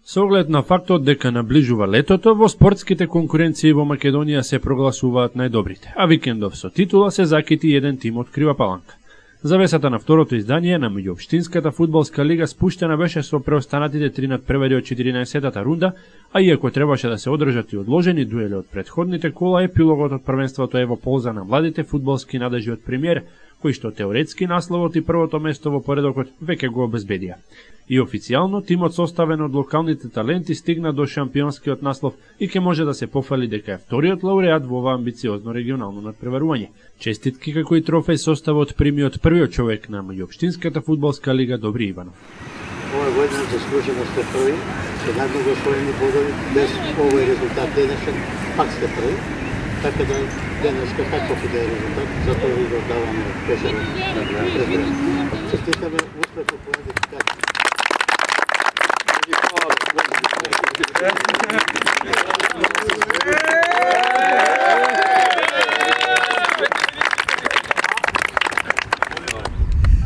Со оглед на фактот дека наближува летото, во спортските конкуренции во Македонија се прогласуваат најдобрите, а викендов со титула се закити еден тим од Крива Паланка. Завесата на второто издание на меѓуопштинската фудбалска лига спуштена беше со преостанатите 3 надпревари од 14-тата рунда, а иако требаше да се одржат и одложени дуели од претходните кола, епилогот од првенството е во полза на младите фудбалски надежи од Премиер, кои што теоретски насловот и првото место во поредокот веќе го обезбедија. И официјално тимот составен од локалните таленти стигна до шампионскиот наслов и ќе може да се пофали дека е вториот лауреат во ова амбициозно регионално надпреварување. Честитки како и трофеј составот прими од првиот човек на меѓуопштинската фудбалска лига Добри Иванов. Ова година заслужено сте први, сега многу освоени бодови, без овој резултат денешен пак сте први, така да денеска каков и да е резултат, затоа ви го даваме пешерен презрен. Честитаме успех во квалификација.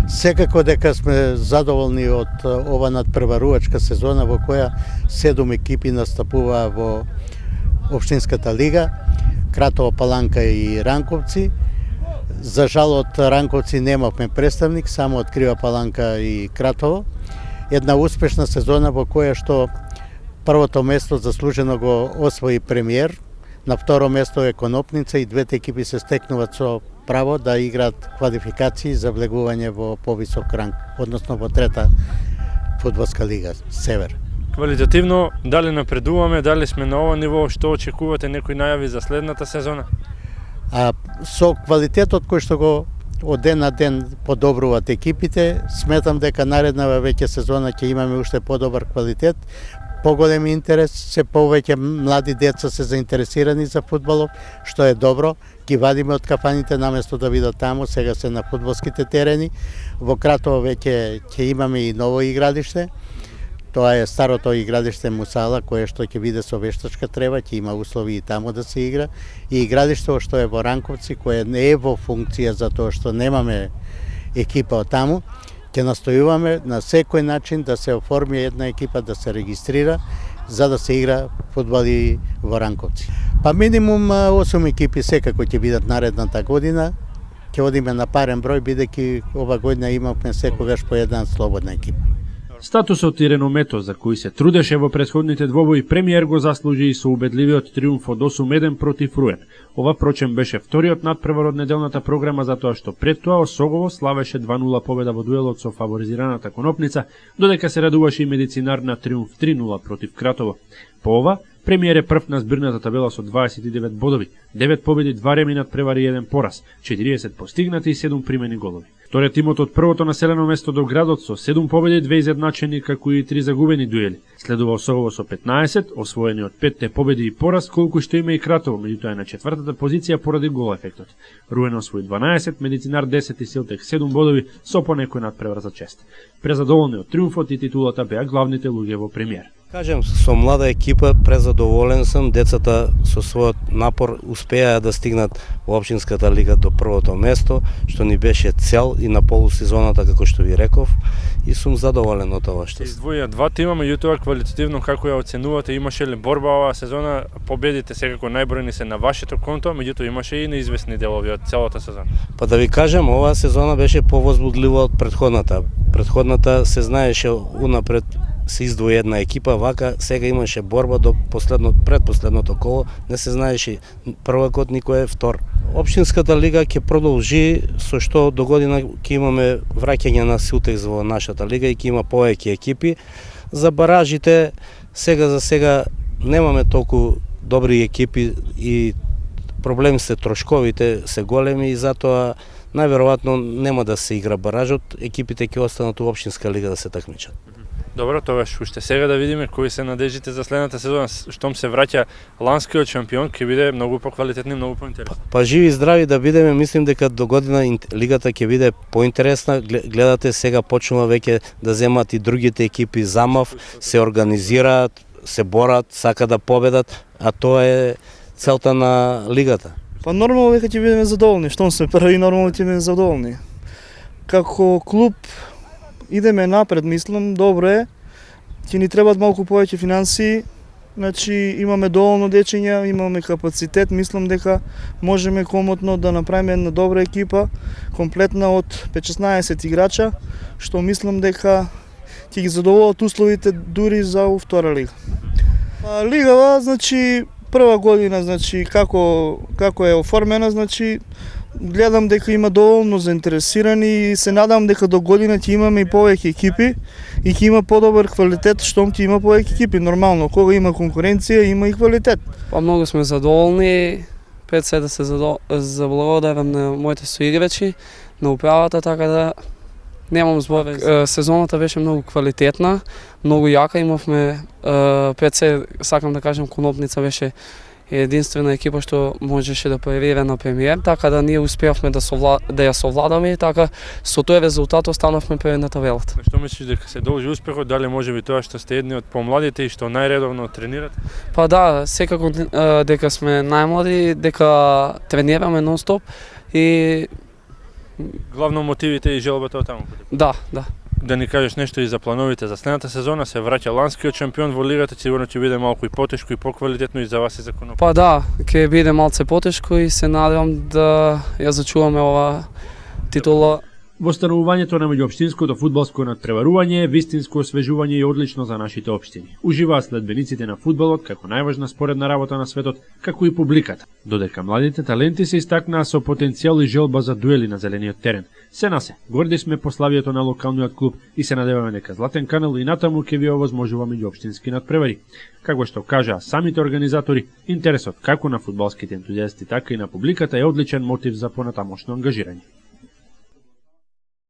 Секако дека сме задоволни од ова надпреварувачка сезона во која 7 екипи настапуваа во Општинската лига, Кратово, Паланка и Ранковци. За жал од Ранковци немавме представник, само од Крива Паланка и Кратово. Една успешна сезона во која што првото место заслужено го освои Премиер, на второ место е Конопница и двете екипи се стекнуваат со право да играат квалификации за влегување во повисок ранг, односно во трета фудбалска лига Север. Квалитативно, дали напредуваме, дали сме на ова ниво, што очекувате, некои најави за следната сезона? Со квалитетот кој што го од ден на ден подобруваат екипите, сметам дека нареднава веќе сезона ќе имаме уште подобар квалитет, поголем интерес, се повеќе млади деца се заинтересирани за фудбалов, што е добро. Ги вадиме од кафаните наместо да бидат таму, сега се на фудбалските терени. Во Кратово веќе ќе имаме и ново игралиште. Тоа е старото игралиште Мусала, кое што ќе биде со вештачка трева, ќе има услови и таму да се игра. И игралиште што е во Ранковци, кое не е во функција за тоа што немаме екипа од таму. Ќе настојуваме на секој начин да се оформи една екипа, да се регистрира, за да се игра фудбал и во Ранковци. Па минимум 8 екипи секако ќе бидат наредната година. Ќе одиме на парен број, бидејќи ова година имавме секогаш по една слободна екипа. Статусот и реномето за кој се трудеше во претходните двобои Премиер го заслужи и со убедливиот триумф од 8-1 против Руен. Ова прочем беше вториот надпревар од неделната програма затоа што пред тоа Осогово славеше 2-0 победа во дуелот со фаворизираната Конопница, додека се радуваше и Медицинар на триумф 3-0 против Кратово. По ова, Премиер е прв на збирната табела со 29 бодови, 9 победи, 2 реми надпревари и 1 пораз, 40 постигнати и 7 примени голови. Вториот тимот од првото населено место до градот со 7 победи, 2 изедначени, како и 3 загубени дуели. Следува Осогово со 15, освоени од 5 победи и пораз, колку што има и Кратово, меѓутоа е на четвртата позиција поради гол ефектот. Руен освои 12, Медицинар 10 и Силтек 7 бодови со по некој надпревар за чест. Презадоволни од триумфот и титулата беа главните луѓе во Премиер. Кажем, со млада екипа презадоволен сум, децата со својот напор успеа да стигнат во Општинската лига до првото место, што ни беше цел и на полусезоната, како што ви реков, и сум задоволен од ова што. Издвоја два тима, меѓутоа квалитативно како ја оценувате, имаше ли борба оваа сезона? Победите секако најбројни се на вашето конто, меѓутоа имаше и неизвестни делови од целата сезона. Па да ви кажем, оваа сезона беше повозбудлива од претходната. Претходната се знаеше унапред се издвои една екипа, вака сега имаше борба до предпоследното коло, не се знаеше првакот никој е втор. Општинската лига ќе продолжи со што до година ќе имаме враќање на Силтекс во нашата лига и ќе има повеќе екипи. За баражите сега за сега немаме толку добри екипи и проблеми се трошковите се големи и затоа најверојатно нема да се игра баражот, екипите ќе останат во Општинска лига да се такмичат. Добро, тогаш уште сега да видиме кои се надежите за следната сезона. Штом се враќа ланскиот шампион, ќе биде многу поквалитетни, многу поинтересно. Па живи и здрави да бидеме, мислим дека до година лигата ќе биде поинтересна. Гледате сега почнува веќе да земат и другите екипи замав, се организираат, се борат, сака да победат, а тоа е целта на лигата. Па нормално веќе ќе бидеме задоволни, штом сме први, нормално ќе бидеме задоволни. Како клуб идеме напред, мислам, добро е. ќе ни требаат малку повеќе финансии. Значи имаме доволно дечиња, имаме капацитет, мислам дека можеме комотно да направиме една добра екипа, комплетна од 15-16 играча, што мислам дека ќе ги задоволат условите дури за втора лига. Лигава, значи прва година, значи како е оформена, значи гледам дека има доволно заинтересирани и се надам дека до година ќе имаме и повеќе екипи и ќе има подобар квалитет, штом ќе има повеќе екипи. Нормално, кога има конкуренција, има и квалитет. Па многу сме задоволни. Пред се да се заблагодарам на моите соиграчи, на управата, така да немам зборови. Сезоната беше многу квалитетна, многу јака. Имавме пред се, сакам да кажам, Конопница беше единствена екипа што можеше да преведе на премиер, така да ние успеавме да ја совладаме и така со тој резултат останавме пред на табелата. Што мислиш дека се должи успехот, дали можеби тоа што сте едни од помладите и што најредовно тренирате? Па да, секако дека сме најмлади, дека тренираме нон-стоп и главно мотивите и желбата од таму. Да. Да ни кажеш нешто и за плановите за следната сезона, се враќа ланскиот шампион во лигата, сигурно ќе биде малку и потешко и поквалитетно и за вас и за Конопница. Па да, ќе биде малце потешко и се надевам да ја зачуваме ова титула. Востановувањето на меѓуопштинското фудбалско надпреварување е вистинско освежување и одлично за нашите општини. Уживаат следбениците на фудбалот како најважна споредна работа на светот, како и публиката. Додека младите таленти се истакнаа со потенцијал и желба за дуели на зелениот терен. Се на се, горди сме по славието на локалниот клуб и се надеваме дека Златен канал и натаму ќе ви овозможува меѓуопштински надпревари. Како што кажаа самите организатори, интересот како на фудбалските ентузијасти, така и на публиката е одличен мотив за понатамошно ангажирање.